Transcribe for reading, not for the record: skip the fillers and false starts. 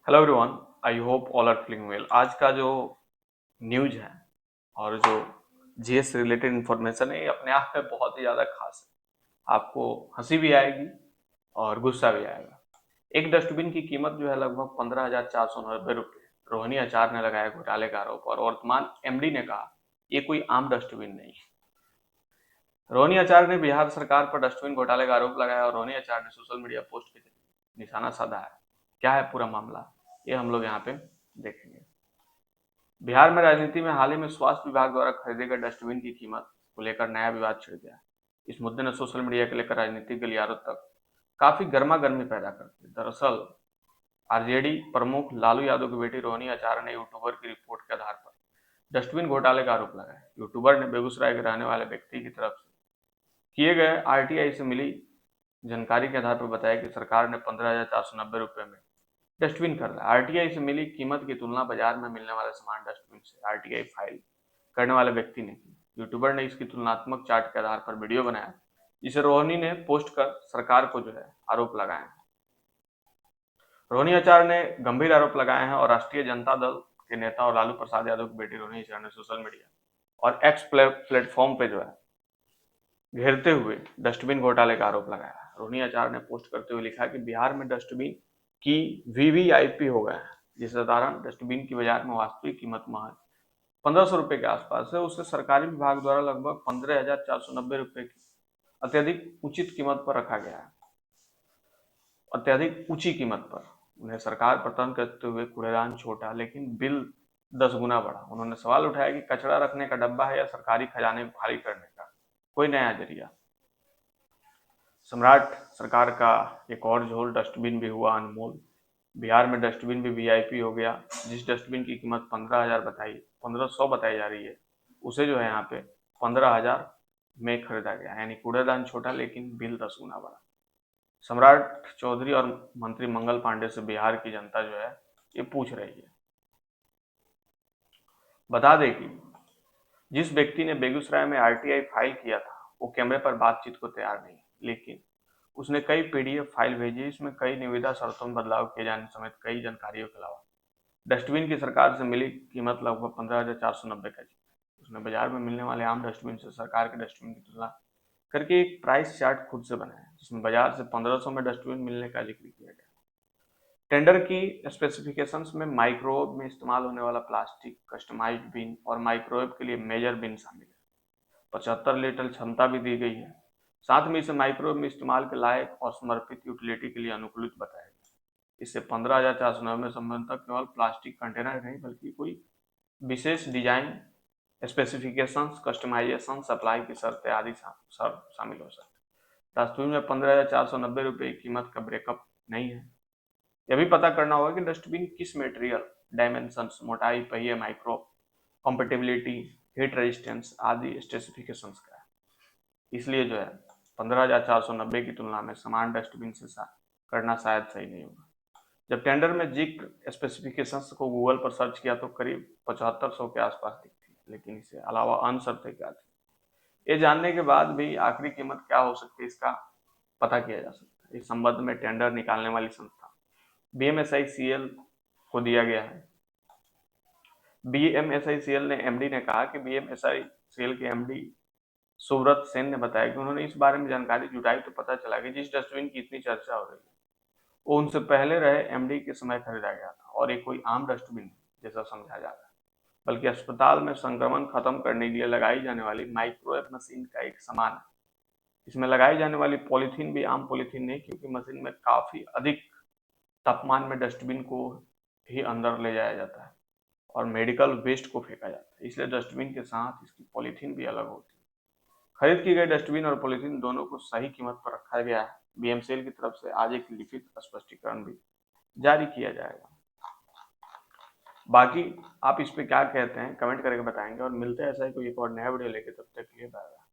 Hello everyone, I hope all are feeling well. आज का जो न्यूज है और जो जीएस से रिलेटेड इंफॉर्मेशन है, ये अपने आप में बहुत ही ज़्यादा खास है। आपको हंसी भी आएगी और गुस्सा भी आएगा। एक डस्टबिन की कीमत जो है लगभग 15,490 रुपये रोहिणी आचार्य ने लगाया घोटाले का आरोप, और वर्तमान एमडी ने कहा ये कोई आम डस्टबिन नहीं है। रोहिणी आचार्य ने बिहार सरकार पर डस्टबिन घोटाले का आरोप लगाया और रोहिणी आचार्य ने सोशल मीडिया पोस्ट के जरिए निशाना साधा है। क्या है पूरा मामला, ये हम लोग यहाँ पे देखेंगे। बिहार में राजनीति में हाल ही में स्वास्थ्य विभाग द्वारा खरीदे गए डस्टबिन की कीमत को लेकर नया विवाद छिड़ गया। इस मुद्दे ने सोशल मीडिया के लेकर राजनीतिक गलियारों तक काफी गर्मा गर्मी पैदा कर दी। दरअसल आरजेडी प्रमुख लालू यादव की बेटी रोहिणी आचार्य ने यूट्यूबर की रिपोर्ट के आधार पर डस्टबिन घोटाले का आरोप लगाया। यूट्यूबर ने बेगूसराय के रहने वाले व्यक्ति की तरफ से किए गए आरटीआई से मिली जानकारी के आधार पर बताया कि सरकार ने 15,490 रुपये में डस्टबिन खरीदा। आरटीआई से मिली कीमत की तुलना बाजार में मिलने वाले समान डस्टबिन से आरटीआई फाइल करने वाले व्यक्ति ने की। यूट्यूबर ने इसकी तुलनात्मक चार्ट के आधार पर वीडियो बनाया, जिसे रोहिणी ने पोस्ट कर सरकार को जो है आरोप लगाए हैं। रोहिणी आचार्य ने गंभीर आरोप लगाए हैं और राष्ट्रीय जनता दल के नेता और लालू प्रसाद यादव की बेटी रोहिणी आचार्य ने सोशल मीडिया और एक्स प्लेटफॉर्म पे जो है घेरते हुए डस्टबिन घोटाले का आरोप लगाया। रोहिणी आचार्य ने पोस्ट करते हुए लिखा कि बिहार में डस्टबिन की वीवीआईपी हो गया है, जिस कारण डस्टबिन की बाजार में वास्तविक कीमत महज 1,500 रुपए के आसपास है। उसे सरकारी विभाग द्वारा लगभग 15,490 रुपए की अत्यधिक उचित कीमत पर रखा गया है। अत्यधिक ऊंची कीमत पर उन्हें सरकार पर तंज करते हुए कूड़ेदान छोटा लेकिन बिल 10 गुना बढ़ा। उन्होंने सवाल उठाया कि कचरा रखने का डब्बा है या सरकारी खजाने को खाली करने का कोई नया जरिया। सम्राट सरकार का एक और झोल, डस्टबिन भी हुआ अनमोल। बिहार में डस्टबिन भी वीआईपी हो गया। जिस डस्टबिन की कीमत 15,100 बताई जा रही है, उसे जो है यहाँ पे 15,000 में खरीदा गया, यानी कूड़ेदान छोटा लेकिन बिल 10 गुना बड़ा। सम्राट चौधरी और मंत्री मंगल पांडे से बिहार की जनता जो है ये पूछ रही है। बता दें कि जिस व्यक्ति ने बेगूसराय में आरटीआई फाइल किया था, वो कैमरे पर बातचीत को तैयार नहीं, लेकिन उसने कई पीडीएफ फाइल भेजी। इसमें कई निविदा शर्तों में बदलाव किए जाने समेत कई जानकारियों के अलावा डस्टबिन की सरकार से मिली कीमत लगभग 15,490 का थी। उसने बाजार में मिलने वाले आम डस्टबिन से सरकार के डस्टबिन की तुलना करके एक प्राइस चार्ट खुद से बनाया, जिसमें बाजार से 1,500 में डस्टबिन मिलने का जिक्र किया गया। टेंडर की स्पेसिफिकेशंस में माइक्रोवेव में इस्तेमाल होने वाला प्लास्टिक, कस्टमाइज्ड बिन और माइक्रोवेव के लिए मेजर बिन शामिल है। 75 लीटर क्षमता भी दी गई है। साथ में इसे माइक्रोवेव में इस्तेमाल के लायक और समर्पित यूटिलिटी के लिए अनुकूलित बताया गया। इससे 15,490 में संबंध केवल प्लास्टिक कंटेनर नहीं, बल्कि कोई विशेष डिजाइन, स्पेसिफिकेशंस, कस्टमाइजेशन, सप्लाई की शर्तें आदि शामिल हो सकते हैं। डस्टबिन में 15,490 की कीमत का ब्रेकअप नहीं है। यह भी पता करना होगा कि डस्टबिन किस मटेरियल, डायमेंशंस, मोटाई, पहिए, माइक्रो कॉम्पेटिबिलिटी, हीट रेजिस्टेंस आदि स्पेसिफिकेशंस का है। इसलिए जो है 15,490 की तुलना में समान डस्टबिन से करना शायद सही नहीं होगा। जब टेंडर में जिक्र स्पेसिफिकेशंस को गूगल पर सर्च किया तो करीब 7500 के आसपास दिखती है, लेकिन इसके अलावा अन्य शर्तें क्या थी, ये जानने के बाद भी आखिरी कीमत क्या हो सकती है, इसका पता किया जा सकता है। इस संबंध में टेंडर निकालने वाली संस्था बीएमएसआईसीएल को दिया गया है। बीएमएसआईसीएल ने एमडी ने कहा कि बीएमएसआईसीएल के एमडी सुब्रत सेन ने बताया कि उन्होंने इस बारे में जानकारी जुटाई तो पता चला कि जिस डस्टबिन की इतनी चर्चा हो रही है, वो उनसे पहले रहे एमडी के समय खरीदा गया था और ये कोई आम डस्टबिन जैसा समझा जा रहा है, बल्कि अस्पताल में संक्रमण खत्म करने के लिए लगाई जाने वाली माइक्रोवेव मशीन का एक सामान है। इसमें लगाई जाने वाली पॉलीथीन भी आम पॉलीथीन नहीं, क्योंकि मशीन में काफी अधिक तापमान में डस्टबिन को ही अंदर ले जाया जाता है और मेडिकल वेस्ट को फेंका जाता है, इसलिए डस्टबिन के साथ इसकी पॉलीथीन भी अलग होती है। खरीद की गई डस्टबिन और पॉलीथीन दोनों को सही कीमत पर रखा गया है। बीएमसीएल की तरफ से आज एक लिखित स्पष्टीकरण भी जारी किया जाएगा। बाकी आप इस पे क्या कहते हैं कमेंट करके बताएंगे, और मिलते हैं ऐसा ही कोई एक और नया वीडियो लेके, तब तक के लिए बाय बाय।